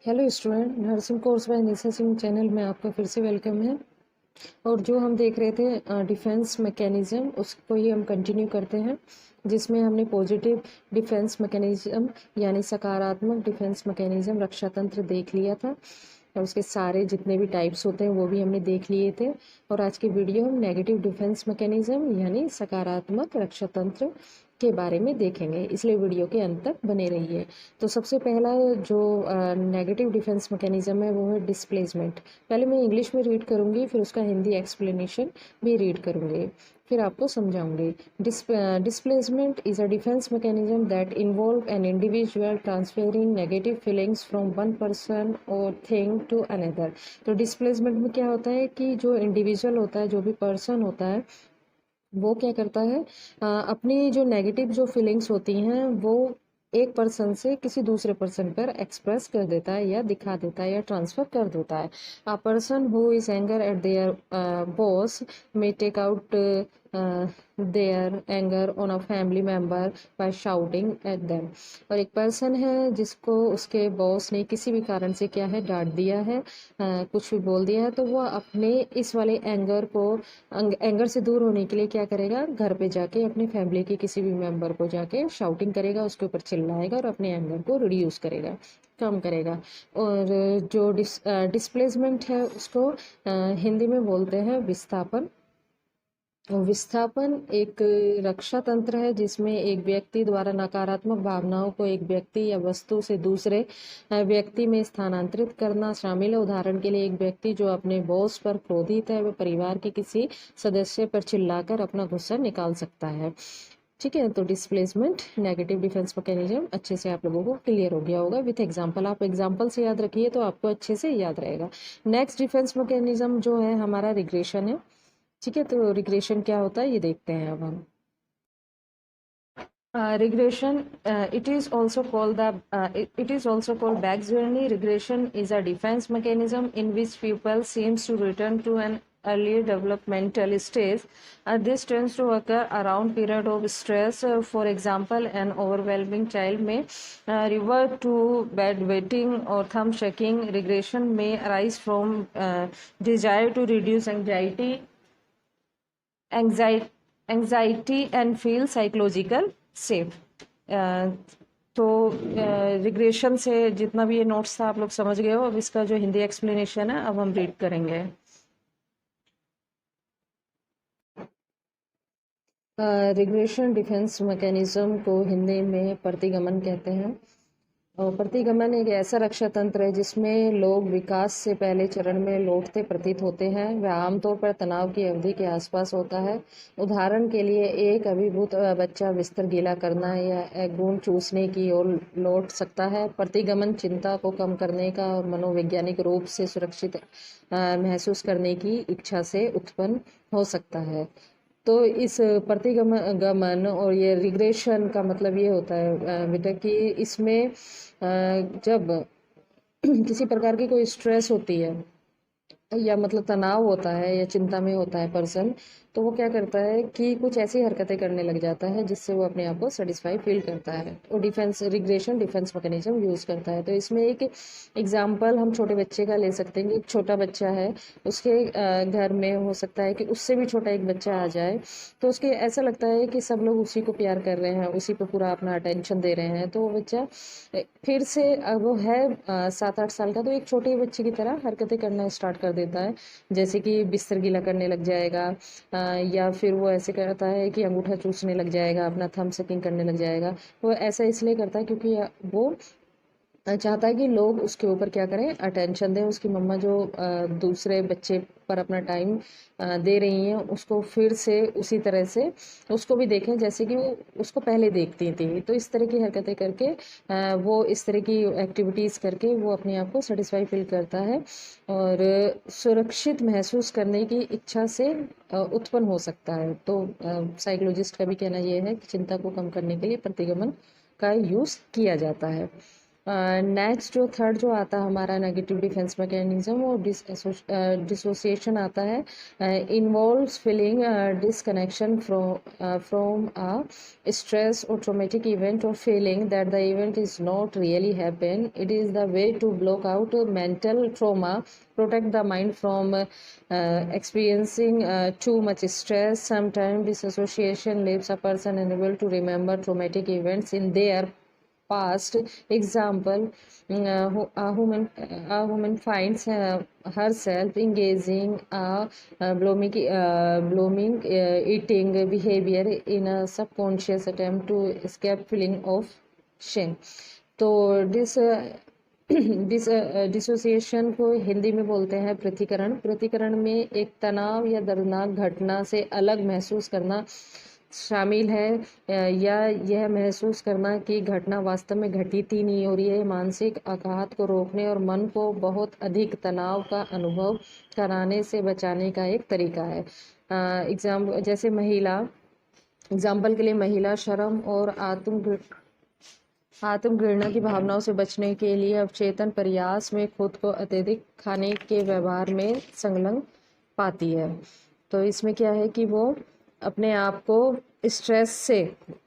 Hello student, nursing course by Nisha Singh channel में आपका फिर से वेलकम है। और जो हम देख रहे थे डिफेंस मैकेनिज्म, उसको ही हम कंटिन्यू करते हैं, जिसमें हमने पॉजिटिव डिफेंस मैकेनिज्म यानी सकारात्मक डिफेंस मैकेनिज्म रक्षा तंत्र देख लिया था। और उसके सारे जितने भी टाइप्स होते हैं वो भी हमने देख लिए थे। और आज की वीडियो हम नेगेटिव डिफेंस मैकेनिज्म यानी सकारात्मक रक्षा तंत्र के बारे में देखेंगे, इसलिए वीडियो के अंत तक बने रहिए। तो सबसे पहला जो नेगेटिव डिफेंस मैकेनिज्म है वो है डिस्प्लेसमेंट। पहले मैं इंग्लिश में रीड करूंगी, फिर उसका हिंदी एक्सप्लेनेशन भी रीड करूंगी, फिर आपको समझाऊंगी। Displacement is a defence mechanism that involve an individual transferring negative feelings from one person और थिंग टू अनदर। तो डिस्प्लेसमेंट में क्या होता है कि जो इंडिविजुअल होता है, जो भी पर्सन होता है, वो क्या करता है, अपनी जो नेगेटिव जो फीलिंग्स होती हैं वो एक पर्सन से किसी दूसरे पर्सन पर एक्सप्रेस कर देता है या दिखा देता है या ट्रांसफर कर देता है। A person who is anger at their boss may take out their anger on a family member by shouting at them. और एक पर्सन है जिसको उसके बॉस ने किसी भी कारण से क्या है, डांट दिया है, कुछ भी बोल दिया है, तो वो अपने इस वाले एंगर को, एंगर से दूर होने के लिए क्या करेगा, घर पे जाके अपनी फैमिली के किसी भी मेंबर को जाके शाउटिंग करेगा, उसके ऊपर चिल्लाएगा और अपने एंगर को रिड्यूस करेगा, कम करेगा। और जो डिस्प्लेसमेंट है उसको हिंदी में बोलते हैं विस्थापन। विस्थापन एक रक्षा तंत्र है जिसमें एक व्यक्ति द्वारा नकारात्मक भावनाओं को एक व्यक्ति या वस्तु से दूसरे व्यक्ति में स्थानांतरित करना शामिल है। उदाहरण के लिए, एक व्यक्ति जो अपने बॉस पर क्रोधित है वह परिवार के किसी सदस्य पर चिल्लाकर अपना गुस्सा निकाल सकता है। ठीक है, तो डिस्प्लेसमेंट नेगेटिव डिफेंस मैकेनिज्म अच्छे से आप लोगों को क्लियर हो गया होगा विथ एग्जांपल। आप एग्जांपल से याद रखिए तो आपको अच्छे से याद रहेगा। नेक्स्ट डिफेंस मैकेनिज्म जो है हमारा रिग्रेशन है। ठीक है, तो रिग्रेशन क्या होता है ये देखते हैं अब हम। Regression, it is also called back journey. Regression is a defense mechanism in which people seems to return to an earlier developmental stage. This tends to occur around period of stress. For example, an overwhelming child may revert to bedwetting or thumb shaking. Regression may arise from desire to reduce anxiety, anxiety and feel psychological safe. तो regression से जितना भी ये notes था आप लोग समझ गए हो। अब इसका जो हिंदी एक्सप्लेनेशन है अब हम रीड करेंगे। रिग्रेशन डिफेंस मैकेनिज्म को हिंदी में प्रतिगमन कहते हैं। और प्रतिगमन एक ऐसा रक्षा तंत्र है जिसमें लोग विकास से पहले चरण में लौटते प्रतीत होते हैं। वह आमतौर पर तनाव की अवधि के आसपास होता है। उदाहरण के लिए, एक अभिभूत बच्चा बिस्तर गीला करना या एक बूंद चूसने की ओर लौट सकता है। प्रतिगमन चिंता को कम करने का और मनोवैज्ञानिक रूप से सुरक्षित महसूस करने की इच्छा से उत्पन्न हो सकता है। तो इस प्रतिगमन और ये रिग्रेशन का मतलब ये होता है बेटा कि इसमें जब किसी प्रकार की कोई स्ट्रेस होती है या मतलब तनाव होता है या चिंता में होता है पर्सन, तो वो क्या करता है कि कुछ ऐसी हरकतें करने लग जाता है जिससे वो अपने आप को सेटिस्फाई फील करता है और defence regression defence mechanism use करता है। तो इसमें एक एग्जांपल हम छोटे बच्चे का ले सकते हैं कि एक छोटा बच्चा है, उसके घर में हो सकता है कि उससे भी छोटा एक बच्चा आ जाए, तो उसके ऐसा लगता है कि सब लोग उसी को प्यार कर रहे हैं, उसी पे पूरा अपना अटेंशन दे रहे हैं। तो वो बच्चा फिर से वो है 7-8 साल का, तो एक छोटे बच्चे की तरह हरकतें करना स्टार्ट कर देता है, जैसे कि बिस्तर गीला करने लग जाएगा, या फिर वो ऐसे करता है कि अंगूठा चूसने लग जाएगा, अपना थंब सकिंग करने लग जाएगा। वो ऐसा इसलिए करता है क्योंकि वो चाहता है कि लोग उसके ऊपर क्या करें, अटेंशन दें। उसकी मम्मा जो दूसरे बच्चे पर अपना टाइम दे रही हैं, उसको फिर से उसी तरह से उसको भी देखें जैसे कि वो उसको पहले देखती थी। तो इस तरह की हरकतें करके वो इस तरह की एक्टिविटीज़ करके वो अपने आप को सेटिस्फाई फील करता है और सुरक्षित महसूस करने की इच्छा से उत्पन्न हो सकता है। तो साइकोलॉजिस्ट का भी कहना यह है कि चिंता को कम करने के लिए प्रतिगमन का यूज़ किया जाता है। नेक्स्ट जो थर्ड जो आता है हमारा नेगेटिव डिफेंस मैकेनिज्म, वो डिसोसिएशन आता है। Involves feeling disconnection from a stress और ट्रॉमेटिक इवेंट, और feeling that the event is not really happen. It is the way to block out mental trauma, protect the mind from experiencing too much stress. Sometimes disassociation leaves a person unable to remember traumatic events in their past. Example, a woman finds herself engaging blooming eating behavior in a subconscious attempt to escape feeling of shame. तो dissociation को हिंदी में बोलते हैं प्रतिकरण। प्रतिकरण में एक तनाव या दर्दनाक घटना से अलग महसूस करना शामिल है, या यह महसूस करना कि घटना वास्तव में घटित ही नहीं हो रही है। मानसिक आघात को रोकने और मन को बहुत अधिक तनाव का अनुभव कराने से बचाने का एक तरीका है। जैसे महिला, एग्जाम्पल के लिए महिला शर्म और आत्मघृणा की भावनाओं से बचने के लिए अवचेतन प्रयास में खुद को अत्यधिक खाने के व्यवहार में संलग्न पाती है। तो इसमें क्या है कि वो अपने आप को स्ट्रेस से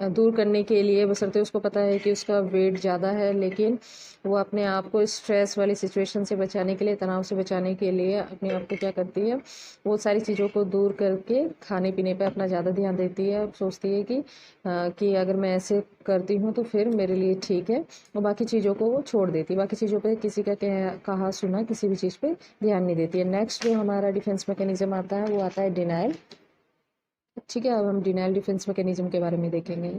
दूर करने के लिए, बशर्ते उसको पता है कि उसका वेट ज़्यादा है, लेकिन वो अपने आप को स्ट्रेस वाली सिचुएशन से बचाने के लिए, तनाव से बचाने के लिए अपने आप को क्या करती है, वो सारी चीज़ों को दूर करके खाने पीने पे अपना ज़्यादा ध्यान देती है। सोचती है कि अगर मैं ऐसे करती हूँ तो फिर मेरे लिए ठीक है, और बाकी चीज़ों को वो छोड़ देती है। बाकी चीज़ों पे किसी का कहा सुना किसी भी चीज़ पे ध्यान नहीं देती है। नेक्स्ट जो हमारा डिफेंस मैकेनिज्म आता है वो आता है डिनायल। ठीक है, अब हम डिनायल डिफेंस मैकेनिज्म के बारे में देखेंगे।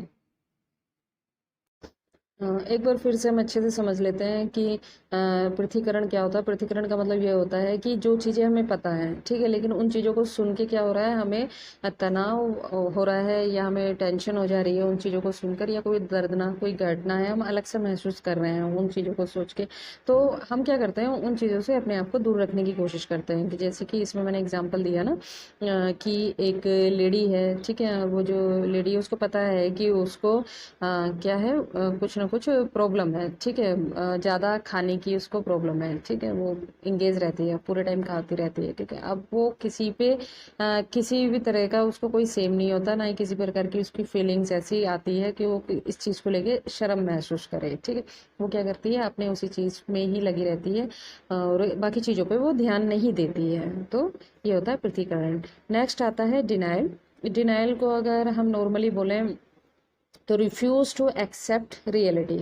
एक बार फिर से हम अच्छे से समझ लेते हैं कि पृथक्करण क्या होता है। पृथक्करण का मतलब ये होता है कि जो चीज़ें हमें पता है, ठीक है, लेकिन उन चीज़ों को सुन के क्या हो रहा है, हमें तनाव हो रहा है या हमें टेंशन हो जा रही है उन चीज़ों को सुनकर, या कोई दर्दनाक कोई घटना है हम अलग से महसूस कर रहे हैं उन चीज़ों को सोच के। तो हम क्या करते हैं, उन चीज़ों से अपने आप को दूर रखने की कोशिश करते हैं। कि जैसे कि इसमें मैंने एग्जाम्पल दिया ना, कि एक लेडी है, ठीक है, वो जो लेडी है उसको पता है कि उसको क्या है, कुछ ना कुछ प्रॉब्लम है, ठीक है, ज़्यादा खाने की उसको प्रॉब्लम है, ठीक है, वो इंगेज रहती है, पूरे टाइम खाती रहती है, ठीक है। अब वो किसी पे किसी भी तरह का उसको कोई सेम नहीं होता, ना ही किसी प्रकार की उसकी फीलिंग्स ऐसी आती है कि वो इस चीज़ को लेके शर्म महसूस करे, ठीक है। वो क्या करती है, अपने उसी चीज़ में ही लगी रहती है और बाकी चीज़ों पे वो ध्यान नहीं देती है। तो ये होता है पृथक्करण। नेक्स्ट आता है डिनाइल। डिनाइल को अगर हम नॉर्मली बोलें तो रिफ्यूज टू एक्सेप्ट रियलिटी।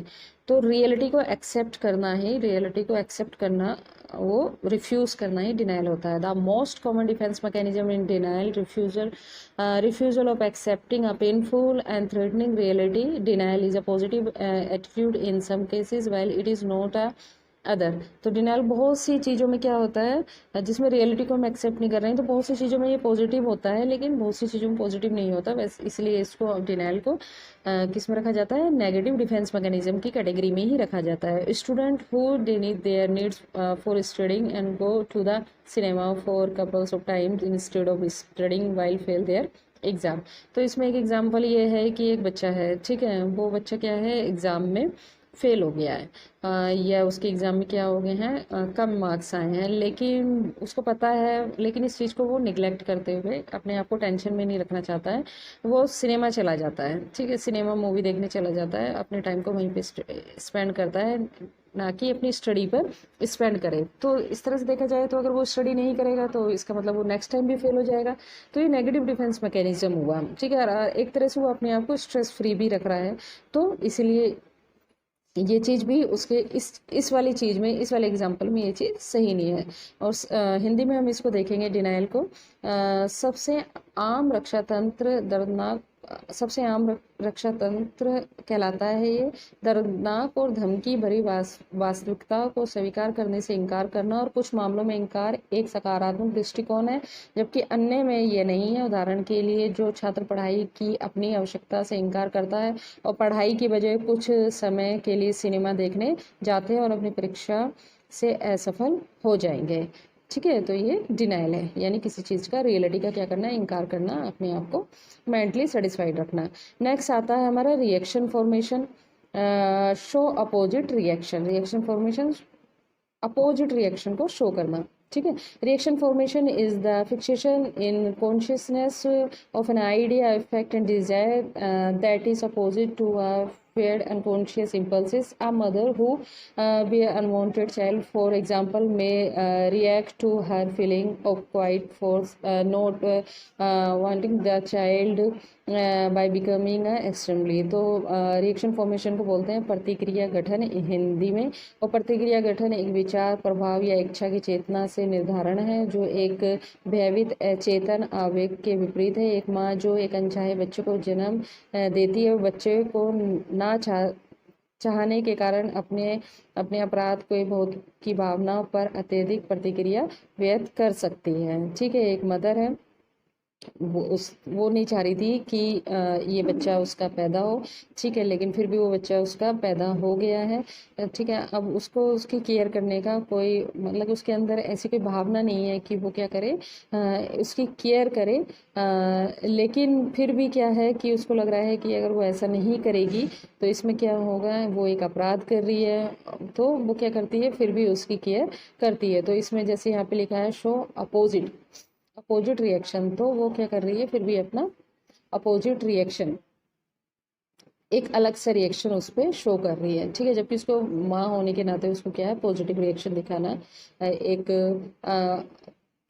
तो रियलिटी को एक्सेप्ट करना ही, रियलिटी को एक्सेप्ट करना, वो रिफ्यूज करना ही डिनाइल होता है। The most common defence mechanism in denial, refusal of accepting a painful and threatening reality. Denial is a positive attitude in some cases while it is not a other. तो denial बहुत सी चीज़ों में क्या होता है, जिसमें रियलिटी को हम एक्सेप्ट नहीं कर रहे हैं, तो बहुत सी चीज़ों में ये पॉजिटिव होता है, लेकिन बहुत सी चीज़ों में पॉजिटिव नहीं होता। वैसे इसलिए इसको डिनाइल को किस में रखा जाता है, नेगेटिव डिफेंस मैकेनिज्म की कैटेगरी में ही रखा जाता है। Student who deny their needs for studying and go to the cinema for couples of times instead of studying while fail their exam. तो इसमें एक एग्जाम्पल ये है कि एक बच्चा है, ठीक है, वो बच्चा क्या है, एग्ज़ाम में फेल हो गया है, या उसके एग्ज़ाम में क्या हो गए हैं, कम मार्क्स आए हैं, लेकिन उसको पता है, लेकिन इस चीज़ को वो निगलेक्ट करते हुए अपने आप को टेंशन में नहीं रखना चाहता है। वो सिनेमा चला जाता है, ठीक है, सिनेमा मूवी देखने चला जाता है, अपने टाइम को वहीं पे स्पेंड करता है, ना कि अपनी स्टडी पर स्पेंड करे। तो इस तरह से देखा जाए तो अगर वो स्टडी नहीं करेगा तो इसका मतलब वो नेक्स्ट टाइम भी फेल हो जाएगा। तो ये नेगेटिव डिफेंस मैकेनिज्म हुआ, ठीक है। और एक तरह से वो अपने आप को स्ट्रेस फ्री भी रख रहा है। तो इसीलिए ये चीज़ भी उसके इस वाली चीज़ में, इस वाले एग्जाम्पल में ये चीज़ सही नहीं है। और हिंदी में हम इसको देखेंगे डिनाइल को, सबसे आम रक्षा तंत्र दर्दनाक, सबसे आम रक्षा तंत्र कहलाता है ये। दर्दनाक और धमकी भरी वास्तविकता को स्वीकार करने से इनकार करना, और कुछ मामलों में इनकार एक सकारात्मक दृष्टिकोण है जबकि अन्य में ये नहीं है। उदाहरण के लिए, जो छात्र पढ़ाई की अपनी आवश्यकता से इनकार करता है और पढ़ाई की बजाय कुछ समय के लिए सिनेमा देखने जाते हैं और अपनी परीक्षा से असफल हो जाएंगे, ठीक है। तो ये डिनाइल है, यानी किसी चीज़ का, रियलिटी का क्या करना है, इनकार करना, अपने आप को मेंटली सेटिस्फाइड रखना। नेक्स्ट आता है हमारा reaction formation. Show opposite reaction, reaction formation opposite reaction को शो करना। ठीक है, reaction formation is the fixation in consciousness of an idea, affect and desire that is opposite to a feared unconscious impulses. A mother who be an unwanted child, for example, may react to her feeling of quiet force, not wanting the child by becoming extremely. तो reaction formation को बोलते हैं प्रतिक्रिया गठन हिंदी में। और प्रतिक्रिया गठन एक विचार, प्रभाव या इच्छा की चेतना से निर्धारण है जो एक भयभीत अचेतन आवेग के विपरीत है। एक माँ जो एक अनचाहे बच्चे को जन्म देती है, बच्चे को ना चाहने के कारण अपने अपने अपराध को बहुत की भावना पर अत्यधिक प्रतिक्रिया व्यक्त कर सकती है। ठीक है, एक मदर है, वो नहीं चाह रही थी कि ये बच्चा उसका पैदा हो। ठीक है, लेकिन फिर भी वो बच्चा उसका पैदा हो गया है। ठीक है, अब उसको उसकी केयर करने का कोई मतलब उसके अंदर ऐसी कोई भावना नहीं है कि वो क्या करे, उसकी केयर करे। लेकिन फिर भी क्या है कि उसको लग रहा है कि अगर वो ऐसा नहीं करेगी तो इसमें क्या होगा, वो एक अपराध कर रही है। तो वो क्या करती है, फिर भी उसकी केयर करती है। तो इसमें जैसे यहाँ पे लिखा है शो अपोजिट, अपोजिट रिएक्शन, तो वो क्या कर रही है, फिर भी अपना अपोजिट रिएक्शन, एक अलग सा रिएक्शन उस पर शो कर रही है। ठीक है, जबकि उसको माँ होने के नाते उसको क्या है, पॉजिटिव रिएक्शन दिखाना, एक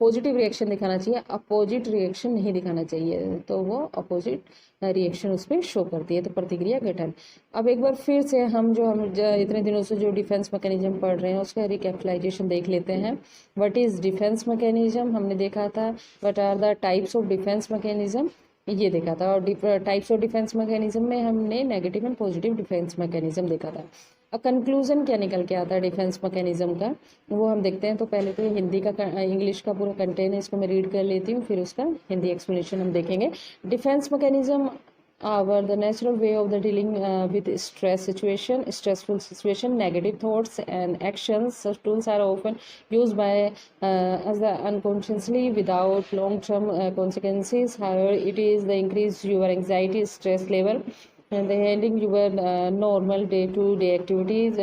पॉजिटिव रिएक्शन दिखाना चाहिए, अपोजिट रिएक्शन नहीं दिखाना चाहिए। तो वो अपोजिट रिएक्शन उस पर शो करती है। तो प्रतिक्रिया गठन। अब एक बार फिर से हम इतने दिनों से जो डिफेंस मैकेनिज्म पढ़ रहे हैं उसका रिकैपिटलाइजेशन देख लेते हैं। व्हाट इज डिफेंस मैकेनिज्म हमने देखा था, what are the types of defense mechanism ये देखा था। और टाइप्स ऑफ डिफेंस मैकेनिज्म में हमने negative and positive defence mechanism देखा था। अब कंक्लूजन क्या निकल के आता है डिफेंस मैकेनिज्म का, वो हम देखते हैं। तो पहले तो हिंदी का इंग्लिश का पूरा कंटेंट है, इसको मैं रीड कर लेती हूँ, फिर उसका हिंदी एक्सप्लेनेशन हम देखेंगे। Defence mechanism our the natural way of the dealing with stressful situation, negative thoughts and actions. Such tools are often used by as the unconsciously without long term consequences. However, it is the increase your anxiety stress level and the handling your normal day to day activities.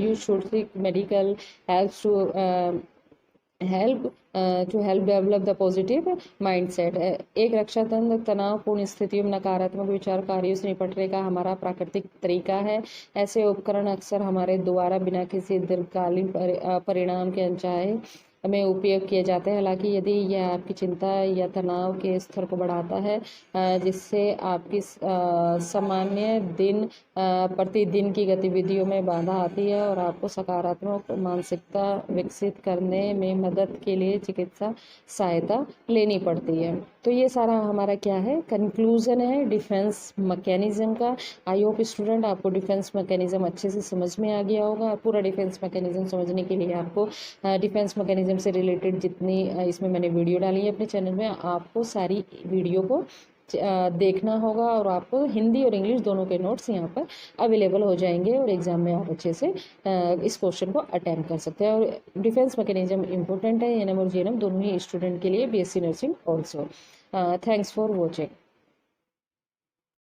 You should seek medical help to help develop the positive mindset. एक रक्षा तंत्र तनावपूर्ण स्थितियों में नकारात्मक विचार कार्यों से निपटने का हमारा प्राकृतिक तरीका है। ऐसे उपकरण अक्सर हमारे द्वारा बिना किसी दीर्घकालीन परिणाम के अनचाहे में उपयोग किए जाते हैं। हालांकि यदि यह आपकी चिंता या तनाव के स्तर को बढ़ाता है, जिससे आपकी सामान्य प्रतिदिन की गतिविधियों में बाधा आती है और आपको सकारात्मक मानसिकता विकसित करने में मदद के लिए चिकित्सा सहायता लेनी पड़ती है। तो ये सारा हमारा क्या है, कंक्लूजन है डिफेंस मैकेनिज्म का। आई होप स्टूडेंट आपको डिफेंस मैकेनिज्म अच्छे से समझ में आ गया होगा। पूरा डिफेंस मैकेनिज्म समझने के लिए आपको डिफेंस मैकेनिज्म से रिलेटेड जितनी इसमें मैंने वीडियो डाली है अपने चैनल में, आपको सारी वीडियो को देखना होगा और आपको हिंदी और इंग्लिश दोनों के नोट्स यहाँ पर अवेलेबल हो जाएंगे और एग्जाम में आप अच्छे से इस क्वेश्चन को अटेम्प्ट कर सकते हैं। और डिफेंस मैकेनिज्म इंपॉर्टेंट है एएनएम और जीएनएम दोनों ही स्टूडेंट के लिए, BSc nursing also. Thanks for watching.